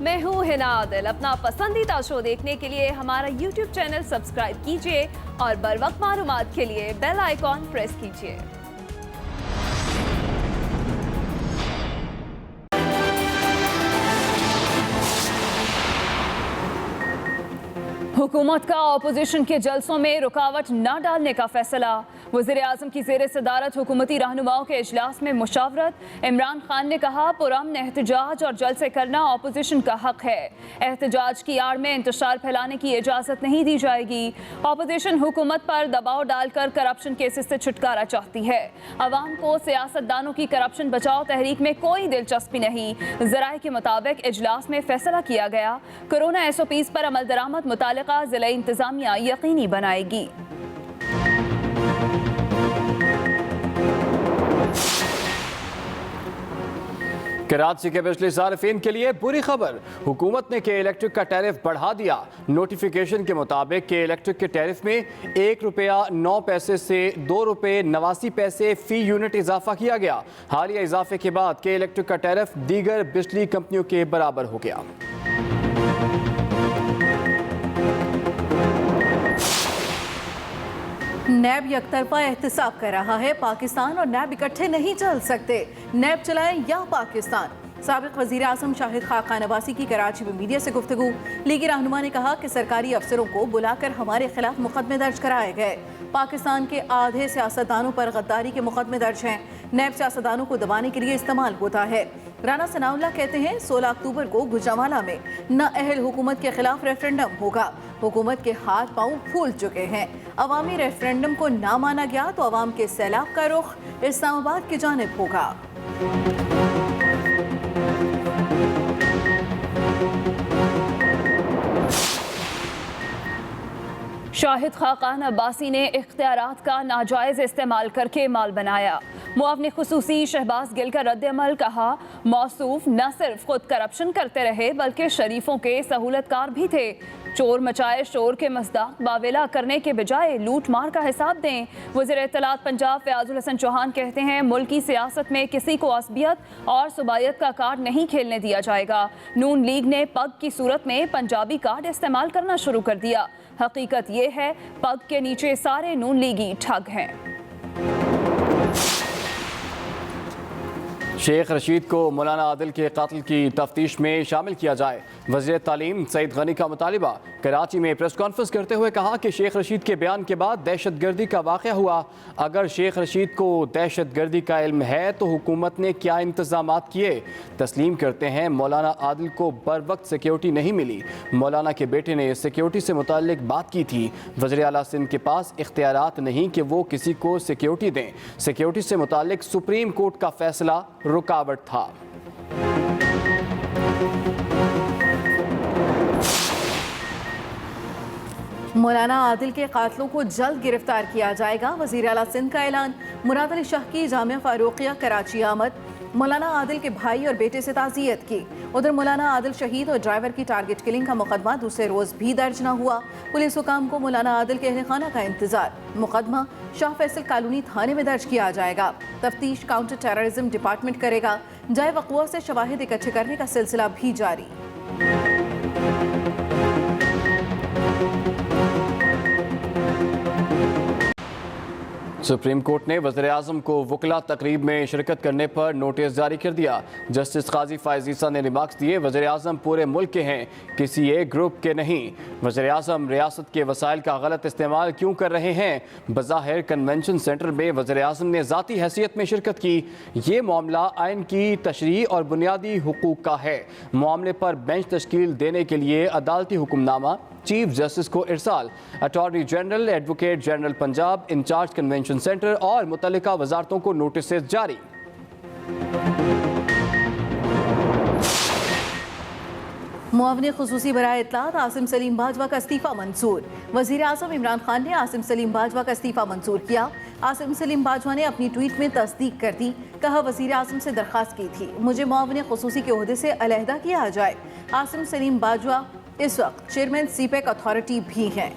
मैं हूँ हिना आदिल। अपना पसंदीदा शो देखने के लिए हमारा YouTube चैनल सब्सक्राइब कीजिए और बर वक्त मालूमात के लिए बेल आइकॉन प्रेस कीजिए। हुकूमत का ऑपोजिशन के जलसों में रुकावट न डालने का फैसला। वज़ीर आज़म की ज़ेर सदारत हुकूमती रहनुमाओं के इजलास में मुशावरत। इमरान खान ने कहा, पुरअमन एहतजाज और जलसे करना ऑपोजिशन का हक है। एहतजाज की आड़ में इंतशार फैलाने की इजाज़त नहीं दी जाएगी। ऑपोजिशन हुकूमत पर दबाव डालकर करप्शन केसेस से छुटकारा चाहती है। अवाम को सियासतदानों की करप्शन बचाओ तहरीक में कोई दिलचस्पी नहीं। ज़राए के मुताबिक इजलास में फैसला किया गया, कोरोना SOPs पर अमल दरामद मुतालिका ज़िला इंतज़ामिया यकीनी बनाएगी। कराची के बिजली सार्फिन के लिए बुरी खबर। हुकूमत ने के इलेक्ट्रिक का टैरिफ बढ़ा दिया। नोटिफिकेशन के मुताबिक के इलेक्ट्रिक के टैरिफ में ₹1.09 से ₹2.89 फी यूनिट इजाफा किया गया। हालिया इजाफे के बाद के इलेक्ट्रिक का टैरिफ दीगर बिजली कंपनियों के बराबर हो गया। नैब यकतरफा एहतसाब कर रहा है। पाकिस्तान और नैब इकट्ठे नहीं चल सकते। नैब चलाएं या पाकिस्तान। साबिक वज़ीर आज़म शाहिद खाकान अब्बासी की कराची में मीडिया से गुफ्तगू। लीगी रहनुमा ने कहा कि सरकारी अफसरों को बुलाकर हमारे खिलाफ मुकदमे दर्ज कराए गए। पाकिस्तान के आधे सियासतदानों पर गद्दारी के मुकदमे दर्ज हैं। नैब सियासतदानों को दबाने के लिए इस्तेमाल होता है। राना सनाउल्लाह कहते हैं 16 अक्टूबर को गुजरांवाला में नाअहल हुकूमत के खिलाफ रेफरेंडम होगा। हुकूमत के हाथ पांव फूल चुके हैं। अवामी रेफरेंडम को ना माना गया तो अवाम के सैलाब का रुख इस्लामाबाद की जानिब होगा। शाहिद खाकान अब्बासी ने इख्तियारात का नाजायज़ इस्तेमाल करके माल बनाया। मुआवने खुसूसी शहबाज गिल का रद्द-ए-अमल। कहा, मौसूफ न सिर्फ खुद करप्शन करते रहे बल्कि शरीफों के सहूलतकार भी थे। चोर मचाए शोर के मज़दाक बावेला करने के बजाय लूट मार का हिसाब दें। वज़ीर इत्तलात पंजाब फ़याज़ुल हसन चौहान कहते हैं, मुल्की सियासत में किसी को असबियत और सुबायत का कार्ड नहीं खेलने दिया जाएगा। नून लीग ने पग की सूरत में पंजाबी कार्ड इस्तेमाल करना शुरू कर दिया। हकीकत ये है, पग के नीचे सारे नून लीगी ठग हैं। शेख रशीद को मौलाना आदिल के कातिल की तफ्तीश में शामिल किया जाए। वज़ीर तालीम सईद गनी का मुतालिबा। कराची में प्रेस कॉन्फ्रेंस करते हुए कहा कि शेख रशीद के बयान के बाद दहशतगर्दी का वाक़या हुआ। अगर शेख रशीद को दहशतगर्दी का इल्म है तो हुकूमत ने क्या इंतज़ामात किए। तस्लीम करते हैं मौलाना आदिल को बर वक्त सिक्योरिटी नहीं मिली। मौलाना के बेटे ने सिक्योरिटी से मुताल्लिक बात की थी। वज़ीर आला सिंध के पास इख्तियारात नहीं कि वो किसी को सिक्योरिटी दें। सिक्योरिटी से मुताल्लिक सुप्रीम कोर्ट का फैसला रुकावट था। मौलाना आदिल के कातलों को जल्द गिरफ्तार किया जाएगा। वज़ीर आला सिंध का ऐलान। मुराद अली शाह की जामिया फारूकिया कराची आमद। मौलाना आदिल के भाई और बेटे से ताज़ियत की। उधर मौलाना आदिल शहीद और ड्राइवर की टारगेट किलिंग का मुकदमा दूसरे रोज भी दर्ज न हुआ। पुलिस हुकाम को मौलाना आदिल के अहले खाना का इंतजार। मुकदमा शाह फैसल कॉलोनी थाने में दर्ज किया जाएगा। तफ्तीश काउंटर टेररिज्म डिपार्टमेंट करेगा। जाए वक़ुआ से शवाहिद इकट्ठे करने का सिलसिला भी जारी। सुप्रीम कोर्ट ने वज़ीर आज़म को वकला तकरीब में शिरकत करने पर नोटिस जारी कर दिया। जस्टिस काजी फ़ाइज़ ईसा ने रिमार्क्स दिए, वज़ीर आज़म पूरे मुल्क के हैं, किसी एक ग्रुप के नहीं। वज़ीर आज़म रियासत के वसाइल का गलत इस्तेमाल क्यों कर रहे हैं। बज़ाहिर कन्वेंशन सेंटर में वज़ीर आज़म ने ज़ाती हैसियत में शिरकत की। ये मामला आइन की तशरीह और बुनियादी हुकूक का है। मामले पर बेंच तश्कील देने के लिए अदालती हुक्मनामा चीफ जस्टिस को इरसाल। Attorney general, advocate general Punjab, in charge convention centre और मुतल्लिका वजारतों को नोटिस जारी। मुआवने खुसूसी बराए इत्तलात आसिम सलीम बाजवा का इस्तीफा मंजूर। वज़ीर आज़म इमरान खान ने आसिम सलीम बाजवा का इस्तीफा मंजूर किया। आसिम सलीम बाजवा ने अपनी ट्वीट में तस्दीक कर दी। कहा, वज़ीर आज़म से दरख्वास्त की थी मुझे मुआवने खुसूसी के ओहदे से अलहदा किया जाए। आसिम सलीम बाजवा इस वक्त चेयरमैन सीपेक अथॉरिटी भी हैं।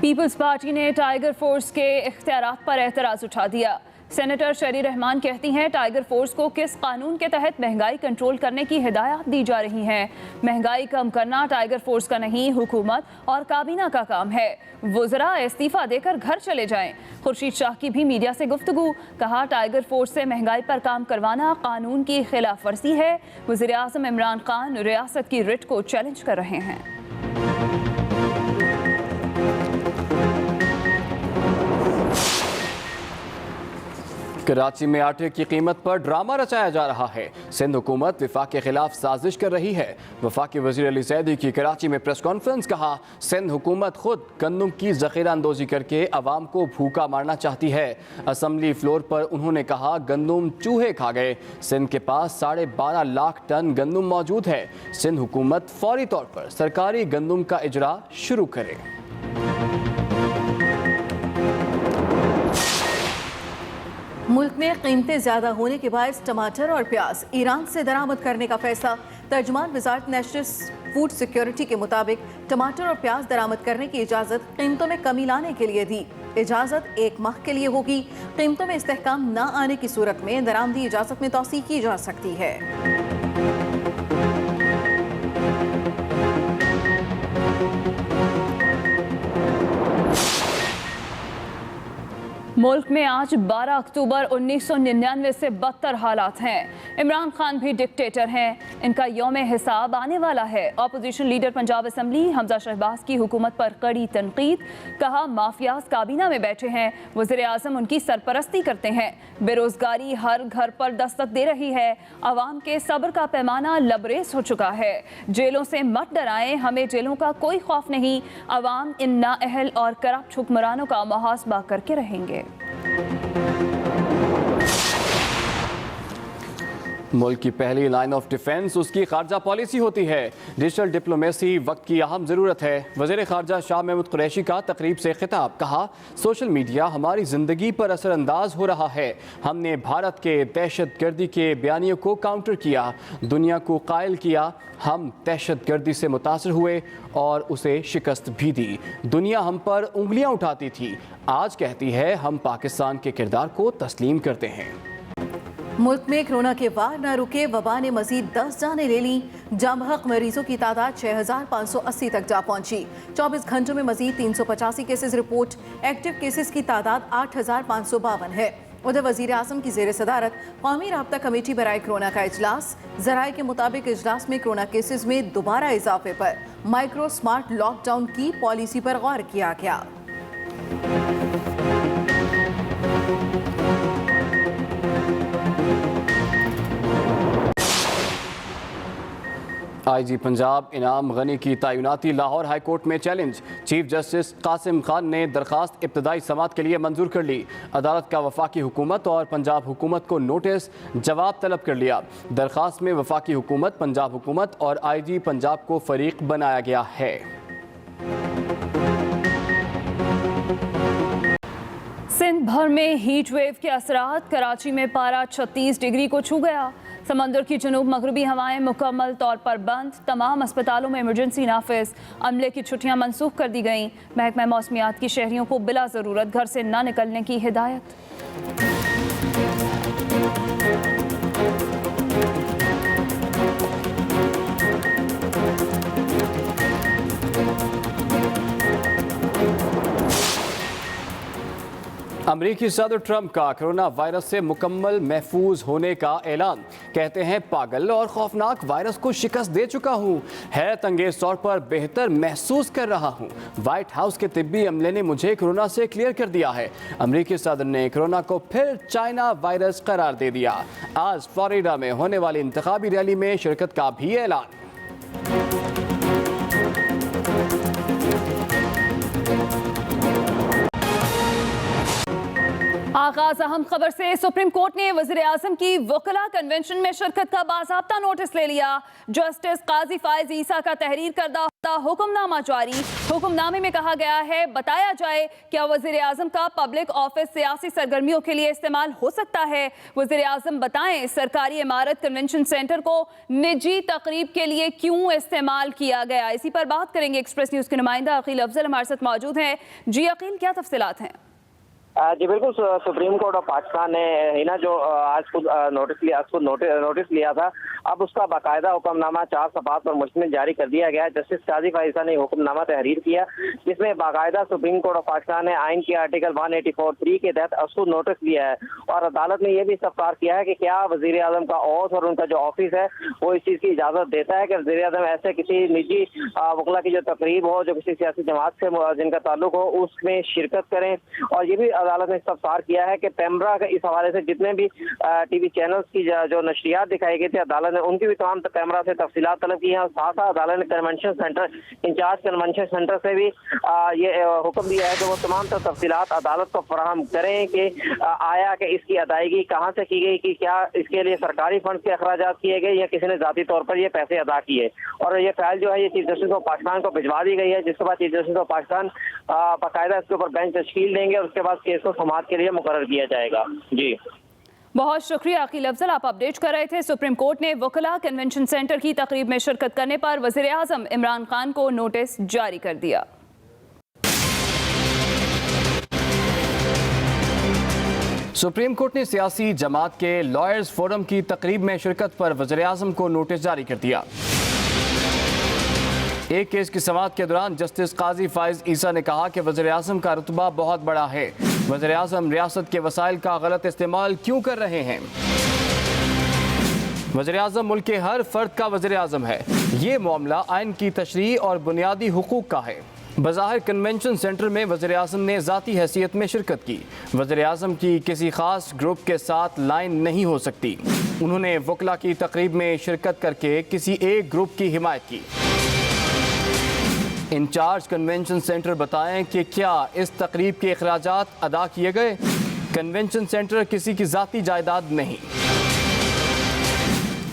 पीपल्स पार्टी ने टाइगर फोर्स के इख्तियारात पर एतराज़ उठा दिया। सेनेटर शरी रहमान कहती हैं टाइगर फोर्स को किस कानून के तहत महंगाई कंट्रोल करने की हिदायत दी जा रही हैं। महंगाई कम करना टाइगर फोर्स का नहीं, हुकूमत और काबीना का काम है। वुज़रा इस्तीफा देकर घर चले जाएं। खुर्शीद शाह की भी मीडिया से गुफ्तगू, कहा टाइगर फोर्स से महंगाई पर काम करवाना कानून की खिलाफ वर्जी है। वज़ीर आज़म इमरान खान रियासत की रिट को चैलेंज कर रहे हैं। कराची में आटे की कीमत पर ड्रामा रचाया जा रहा है। सिंध हुकूमत वफाक के खिलाफ साजिश कर रही है। वफाकी वज़ीर अली ज़ैदी की कराची में प्रेस कॉन्फ्रेंस, कहा सिंध हुकूमत खुद गंदम की ज़ख़ीरा अंदोज़ी करके अवाम को भूखा मारना चाहती है। असम्बली फ्लोर पर उन्होंने कहा गंदम चूहे खा गए। सिंध के पास 12.5 लाख टन गंदम मौजूद है। सिंध हुकूमत फौरी तौर पर सरकारी गंदम का इजरा शुरू करे। मुल्क में कीमतें ज़्यादा होने के बायस टमाटर और प्याज ईरान से दरामद करने का फैसला। तर्जुमान वज़ारत नेशनल फूड सिक्योरिटी के मुताबिक टमाटर और प्याज दरामद करने की इजाज़त कीमतों में कमी लाने के लिए दी। इजाज़त 1 माह के लिए होगी। कीमतों में इस्तेहकाम न आने की सूरत में दरामदी इजाज़त में तौसीक़ की जा सकती है। मुल्क में आज 12 अक्टूबर 1999 से बदतर हालात हैं। इमरान खान भी डिक्टेटर हैं। इनका यौम हिसाब आने वाला है। Opposition leader Punjab assembly Hamza Shahbaz की हुकूमत पर कड़ी तनकीद, कहा माफियाज काबीना में बैठे हैं, वज़ीर आज़म उनकी सरपरस्ती करते हैं। बेरोजगारी हर घर पर दस्तक दे रही है। अवाम के सब्र का पैमाना लबरेज हो चुका है। जेलों से मत डराएं, हमें जेलों का कोई खौफ नहीं। अवाम इन नाअहल और करप्ट हुक्मरानों का मुहासबा करके रहेंगे। मुल्क की पहली लाइन ऑफ डिफेंस उसकी खारजा पॉलिसी होती है। डिजिटल डिप्लोमेसी वक्त की अहम ज़रूरत है। वज़ीर खारजा शाह महमूद कुरैशी का तकरीब से खिताब, कहा सोशल मीडिया हमारी ज़िंदगी पर असरअंदाज हो रहा है। हमने भारत के दहशतगर्दी के बयानियों को काउंटर किया, दुनिया को कायल किया। हम दहशतगर्दी से मुतासर हुए और उसे शिकस्त भी दी। दुनिया हम पर उंगलियां उठाती थी, आज कहती है हम पाकिस्तान के किरदार को तस्लीम करते हैं। मुल्क में कोरोना के वार न रुके, वबा ने मजीद 10 जानें ले ली। जामहक मरीजों की तादाद 6580 तक जा पहुंची। 24 घंटों में मजीद 385 केसेस रिपोर्ट। एक्टिव केसेस की तादाद 8552 है। उधर वज़ीर आज़म की ज़ेर सदारत कौमी राब्ता कमेटी बराए कोरोना का इजलास। ज़राए के मुताबिक इजलास में कोरोना केसेस में दोबारा इजाफे पर माइक्रो स्मार्ट लॉकडाउन की पॉलिसी पर गौर किया गया। IG पंजाब इनाम गनी की तैनाती लाहौर हाई कोर्ट में challenge. Chief justice Qasim Khan ने दरखास्त इब्तदाई समाअत के लिए मंजूर कर ली। अदालत का वफाकी हुकूमत और पंजाब हुकूमत को नोटिस जवाब तलब कर लिया। दरखास्त में वफाकी हुकूमत, पंजाब हुकूमत और IG पंजाब को फरीक बनाया गया है। सिंध भर में हीट वेव के असरात, कराची में पारा 36 डिग्री को छू गया। समंदर की जनूब मगरबी हवाएं मुकम्मल तौर पर बंद। तमाम अस्पतालों में इमरजेंसी नाफिज। अमले की छुट्टियां मनसूख कर दी गईं। महकमा मौसमियात की शहरियों को बिला ज़रूरत घर से ना निकलने की हिदायत। अमरीकी सदर ट्रंप का कोरोना वायरस से मुकम्मल महफूज होने का ऐलान। कहते हैं पागल और खौफनाक वायरस को शिकस्त दे चुका हूँ। हैरत अंगेज तौर पर बेहतर महसूस कर रहा हूँ। व्हाइट हाउस के तिब्बी अमले ने मुझे कोरोना से क्लियर कर दिया है। अमरीकी सदर ने कोरोना को फिर चाइना वायरस करार दे दिया। आज फ्लोरिडा में होने वाली इंतखाबी रैली में शिरकत का भी ऐलान। आगाज अहम खबर से। सुप्रीम कोर्ट ने वजीर आजम की वकला कन्वेंशन में शिरकत का बाज़ाब्ता नोटिस ले लिया। जस्टिस काजी फायज ईसा का तहरीर करदा हुक्मनामा जारी। हुक्मनामे में कहा गया है बताया जाए क्या वजीर आजम का पब्लिक ऑफिस सियासी सरगर्मियों के लिए इस्तेमाल हो सकता है। वजीर आजम बताएं सरकारी इमारत कन्वेंशन सेंटर को निजी तकरीब के लिए क्यों इस्तेमाल किया गया। इसी पर बात करेंगे। एक्सप्रेस न्यूज के नुमाइंदा अकील अफजल हमारे साथ मौजूद हैं। जी अकील, क्या तफसीलात हैं? जी बिल्कुल, सुप्रीम कोर्ट ऑफ पाकिस्तान ने हिना जो आज खुद नोटिस लिया था, अब उसका बाकायदा हुक्मनामा 4 सफ़हात पर मुश्तमिल जारी कर दिया गया है। जस्टिस काजी फायज ईसा ने हुक्मनामा तहरीर किया, जिसमें बाकायदा सुप्रीम कोर्ट ऑफ पाकिस्तान ने आइन के आर्टिकल 184(3) के तहत उसको नोटिस लिया है और अदालत ने यह भी इस्तफसार किया है कि क्या वजीर आजम का औहद और उनका जो ऑफिस है वो इस चीज़ की इजाज़त देता है कि वजीर आजम ऐसे किसी निजी वकला की जो तकरीब हो, जो किसी सियासी जमात से जिनका ताल्लुक हो, उसमें शिरकत करें। और ये भी अदालत ने इस्तफसार किया है कि पैमरा के इस हवाले से जितने भी टीवी चैनल्स की जो नशरियात दिखाई गई थी, अदालत ने उनकी भी तमाम पैमरा से तफसीलात तलब की हैं। और साथ साथ अदालत ने convention centre in charge convention centre से भी ये हुक्म दिया है कि वो तमाम तफसीलात अदालत को फराहम करें कि आया कि इसकी अदायगी कहाँ से की गई, कि क्या इसके लिए सरकारी फंड के अखराजात किए गए या किसी ने जाती तौर पर ये पैसे अदा किए। और ये फाइल जो है ये चीफ जस्टिस ऑफ पाकिस्तान को भिजवा दी गई है, जिसके बाद चीफ जस्टिस ऑफ पाकिस्तान बाकायदा इसके ऊपर बेंच तश्कील देंगे और उसके बाद केस को समाअत के लिए मुकर्रर किया जाएगा। जी बहुत शुक्रिया अकील अफजल, आप अपडेट कर रहे थे। सुप्रीम कोर्ट ने वकला कन्वेंशन सेंटर की तकरीब में शिरकत करने पर वजीर आजम इमरान खान को नोटिस जारी कर दिया। सुप्रीम कोर्ट ने सियासी जमात के लॉयर्स फोरम की तकरीब में शिरकत पर वजीर आजम को नोटिस जारी कर दिया। एक केस की समाअत के दौरान जस्टिस काजी फायज ईसा ने कहा कि वज़ीर आज़म का रुतबा बहुत बड़ा है, वज़ीर आज़म रियासत के वसाइल का गलत इस्तेमाल क्यों कर रहे हैं। वज़ीर आज़म मुल्क के हर फर्द का वज़ीर आज़म है, ये मामला आइन की तशरीह और बुनियादी हुकूक का है। बज़ाहिर कन्वेंशन सेंटर में वज़ीर आज़म ने ज़ाती हैसियत में शिरकत की। वज़ीर आज़म की किसी ख़ास ग्रुप के साथ लाइन नहीं हो सकती। उन्होंने वकला की तकरीब में शिरकत करके किसी एक ग्रुप की हिमायत की। इंचार्ज कन्वेंशन सेंटर बताएं कि क्या इस तकरीब के अखराजात अदा किए गए। कन्वेंशन सेंटर किसी की ज़ाती जायदाद नहीं।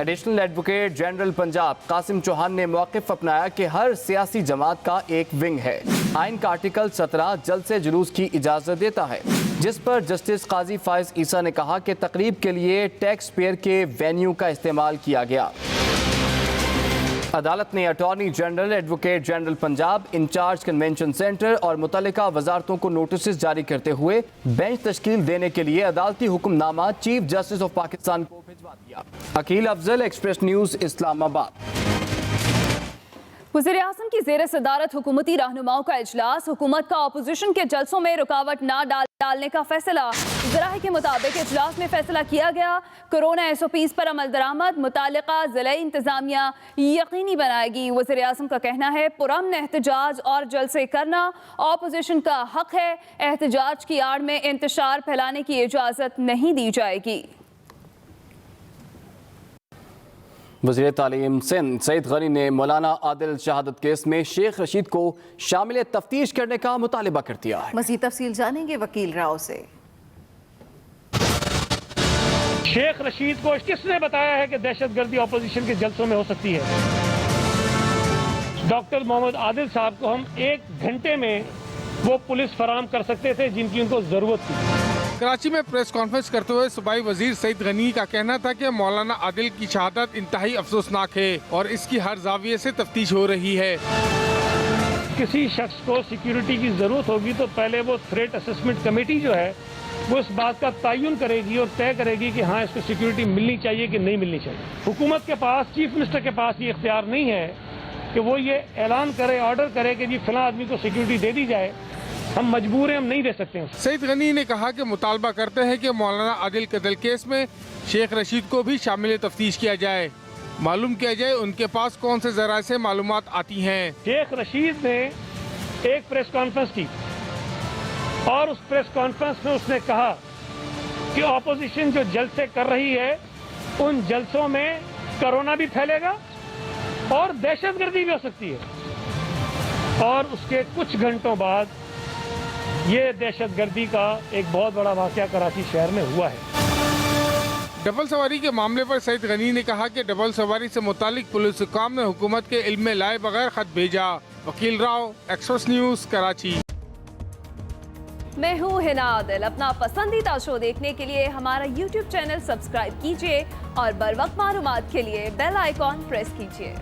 Additional advocate general Punjab Qasim Chauhan ने मौक़िफ़ अपनाया कि हर सियासी जमात का एक विंग है। आइन का आर्टिकल 17 जलसे जुलूस की इजाज़त देता है, जिस पर जस्टिस काजी फायज ईसा ने कहा कि तकरीब के लिए टैक्स पेयर के वेन्यू का इस्तेमाल किया गया। अदालत ने attorney general, advocate general Punjab, in charge convention centre और मुतल्लिका वजारतों को नोटिस जारी करते हुए बेंच तश्कील देने के लिए अदालती हुक्मनामा चीफ जस्टिस ऑफ पाकिस्तान को भिजवा दिया। Aqeel Afzal, express news, Islamabad. वज़ीर आज़म की ज़ेर सदारत हुकूमती रहनुमाओं का इजलास। हुकूमत का अपोजिशन के जलसों में रुकावट न डालने का फैसला। ज़राए के मुताबिक इजलास में फैसला किया गया कोरोना SOPs पर अमल दरामद मुतालिका ज़िले इंतज़ामिया यकीनी बनाएगी। वज़ीर आज़म का कहना है पुरअमन एहतजाज और जलसे करना अपोजिशन का हक है। एहतजाज की आड़ में इंतशार फैलाने की इजाज़त नहीं दी जाएगी। वज़ीर तालीम सिंध सईद गनी ने मौलाना आदिल शहादत केस में शेख रशीद को शामिल तफ्तीश करने का मुतालिबा कर दिया है। मज़ीद तफसील जानेंगे वकील राव से। शेख रशीद को किसने बताया है कि दहशतगर्दी अपोजिशन के जलसों में हो सकती है। डॉक्टर मोहम्मद आदिल साहब को हम 1 घंटे में वो पुलिस फराहम कर सकते थे जिनकी उनको जरूरत थी। कराची में प्रेस कॉन्फ्रेंस करते हुए सूबाई वजीर सईद गनी का कहना था कि मौलाना आदिल की शहादत इंतहाई अफसोसनाक है और इसकी हर जाविये से तफ्तीश हो रही है। किसी शख्स को सिक्योरिटी की जरूरत होगी तो पहले वो थ्रेट असेसमेंट कमेटी जो है वो इस बात का तयन करेगी और तय करेगी कि हाँ इसको सिक्योरिटी मिलनी चाहिए कि नहीं मिलनी चाहिए। हुकूमत के पास, चीफ मिनिस्टर के पास ये इख्तियार नहीं है कि वो ये ऐलान करे, ऑर्डर करे कि जी फलां आदमी को सिक्योरिटी दे दी जाए। हम मजबूर हैं, हम नहीं दे सकते हैं। सईद गनी ने कहा कि मुतालबा करते हैं कि मौलाना आदिल कत्ल केस में शेख रशीद को भी शामिल तफ्तीश किया जाए, मालूम किया जाए उनके पास कौन से जराए से मालूमात आती हैं। शेख रशीद ने एक प्रेस कॉन्फ्रेंस की और उस प्रेस कॉन्फ्रेंस में उसने कहा कि ऑपोजिशन जो जलसे कर रही है उन जलसों में कोरोना भी फैलेगा और दहशतगर्दी भी हो सकती है। और उसके कुछ घंटों बाद ये दहशतगर्दी का एक बहुत बड़ा वाक़या कराची शहर में हुआ है। डबल सवारी के मामले पर सईद गनी ने कहा कि डबल सवारी से मुतालिक पुलिस हुकाम ने हुकूमत के इल्म में लाए बगैर खत भेजा। वकील राव, एक्सप्रेस न्यूज़, कराची। मैं हूँ हिना आदिल। अपना पसंदीदा शो देखने के लिए हमारा YouTube चैनल सब्सक्राइब कीजिए और बर वक्त मालूमात के लिए बेल आइकॉन प्रेस कीजिए।